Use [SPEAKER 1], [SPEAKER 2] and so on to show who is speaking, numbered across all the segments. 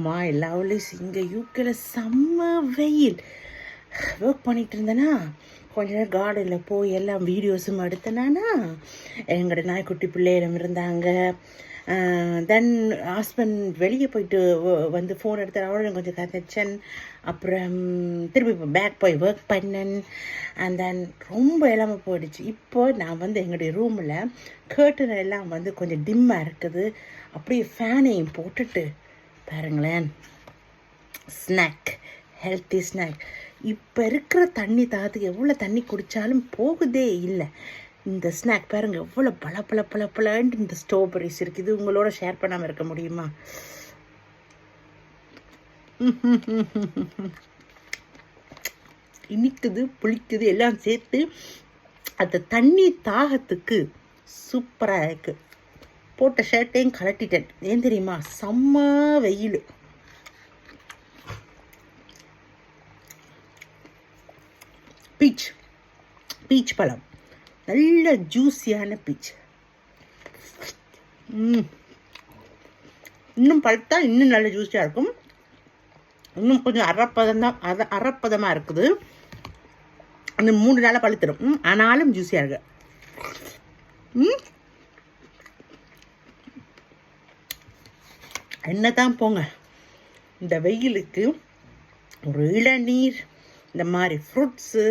[SPEAKER 1] My lovelies இங்கே யூகேல செம்ம வெயில். ஒர்க் பண்ணிகிட்டு இருந்தேன்னா கொஞ்ச நேரம் கார்டனில் போய் எல்லாம் வீடியோஸும் எடுத்தேனானா எங்களோட நாய்க்குட்டி பிள்ளைகளும் இருந்தாங்க. தென் ஹஸ்பண்ட் வெளியே போயிட்டு வந்து ஃபோன் எடுத்து அவளும் கொஞ்சம் கதைச்சன். அப்புறம் திருப்பி இப்போ பேக் போய் ஒர்க் பண்ணேன். அண்ட் தென் ரொம்ப இல்லாமல் போயிடுச்சு. இப்போ நான் வந்து எங்களுடைய ரூமில் கேர்டன் எல்லாம் வந்து கொஞ்சம் டிம்மாக இருக்குது. அப்படியே ஃபேனையும் போட்டுட்டு பாருங்களேன், ஸ்நாக், ஹெல்த்தி ஸ்நாக். இப்போ இருக்கிற தண்ணி தாகத்துக்கு எவ்வளோ தண்ணி குடித்தாலும் போகுதே இல்லை. இந்த ஸ்நாக் பாருங்கள் எவ்வளோ பழப்பழப்பழப்பழன்ட்டு இந்த ஸ்ட்ராபெரிஸ் இருக்குது. இது உங்களோட ஷேர் பண்ணாமல் இருக்க முடியுமா? இனிக்குது புளிக்குது எல்லாம் சேர்த்து அந்த தண்ணி தாகத்துக்கு சூப்பராக இருக்குது. போட்ட ஷர்ட்டையும் கலட்டிட்டேன். ஏன் தெரியுமா? செம்ம வெயில். பீச் பழம், நல்ல ஜூஸியான பீச். இன்னும் பழுத்தா இன்னும் நல்ல ஜூஸியாக இருக்கும். இன்னும் கொஞ்சம் அரைப்பதமாக இருக்குது. அந்த 3 நாளாக பழுத்துடும். ஆனாலும் ஜூஸியாக இருக்கு. என்னதான் போங்க, இந்த வெயிலுக்கு ஒரு இளநீர், இந்த மாதிரி ஃப்ரூட்ஸு,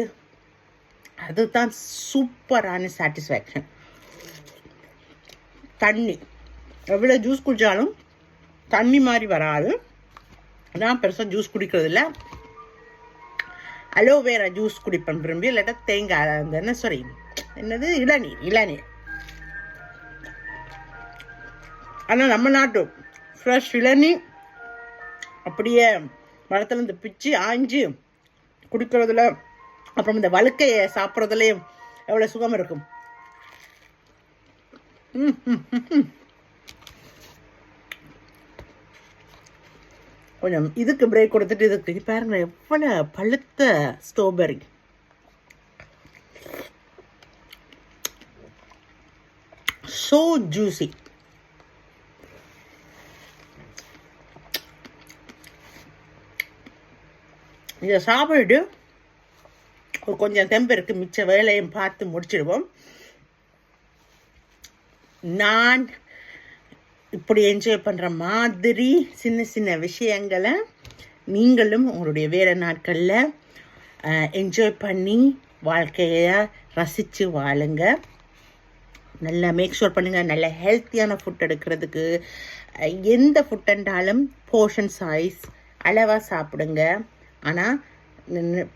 [SPEAKER 1] அதுதான் சூப்பரான சாட்டிஸ்ஃபேக்ஷன். தண்ணி எவ்வளோ ஜூஸ் குடித்தாலும் தண்ணி மாதிரி வராது. நான் பெருசாக ஜூஸ் குடிக்கிறதில்ல. அலோவேரா ஜூஸ் குடிப்பேன் விரும்பி. இல்லாட்டா தேங்காய் அந்த என்னது இளநீர். ஆனால் நம்ம நாட்டு ஃப்ரெஷ் இளநீர் அப்படியே மரத்துலேருந்து பிச்சு ஆஞ்சு குடிக்கிறதுல, அப்புறம் இந்த வழுக்கையை சாப்பிட்றதுலேயும் எவ்வளோ சுகம் இருக்கும். கொஞ்சம் இதுக்கு பிரேக் கொடுத்துட்டு இதுக்கு பாருங்க எவ்வளோ பழுத்த ஸ்ட்ராபெரி. So juicy. இதை சாப்பிட்டுட்டு கொஞ்சம் தெம்பு இருக்கு, மிச்ச வேலையும் பார்த்து முடிச்சிடுவோம். நான் இப்படி என்ஜாய் பண்ணுற மாதிரி சின்ன சின்ன விஷயங்களை நீங்களும் உங்களுடைய வேலை நாட்களில் என்ஜாய் பண்ணி வாழ்க்கையை ரசித்து வாழுங்க. நல்லா மேக் ஷூர் பண்ணுங்கள். நல்ல ஹெல்த்தியான ஃபுட் எடுக்கிறதுக்கு எந்த ஃபுட் என்றாலும் போர்ஷன் சைஸ் அளவாக சாப்பிடுங்க. ஆனால்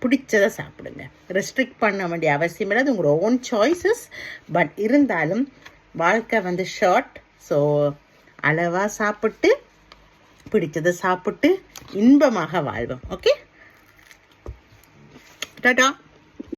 [SPEAKER 1] பிடிச்சதை சாப்பிடுங்க. ரெஸ்ட்ரிக்ட் பண்ண வேண்டிய அவசியம் இல்லை. அது உங்களோட ஓன் சாய்ஸஸ். பட் இருந்தாலும் வாழ்க்கை வந்து ஷார்ட். ஸோ அளவாக சாப்பிட்டு பிடிச்சதை சாப்பிட்டு இன்பமாக வாழ்வோம். ஓகே, டாடா.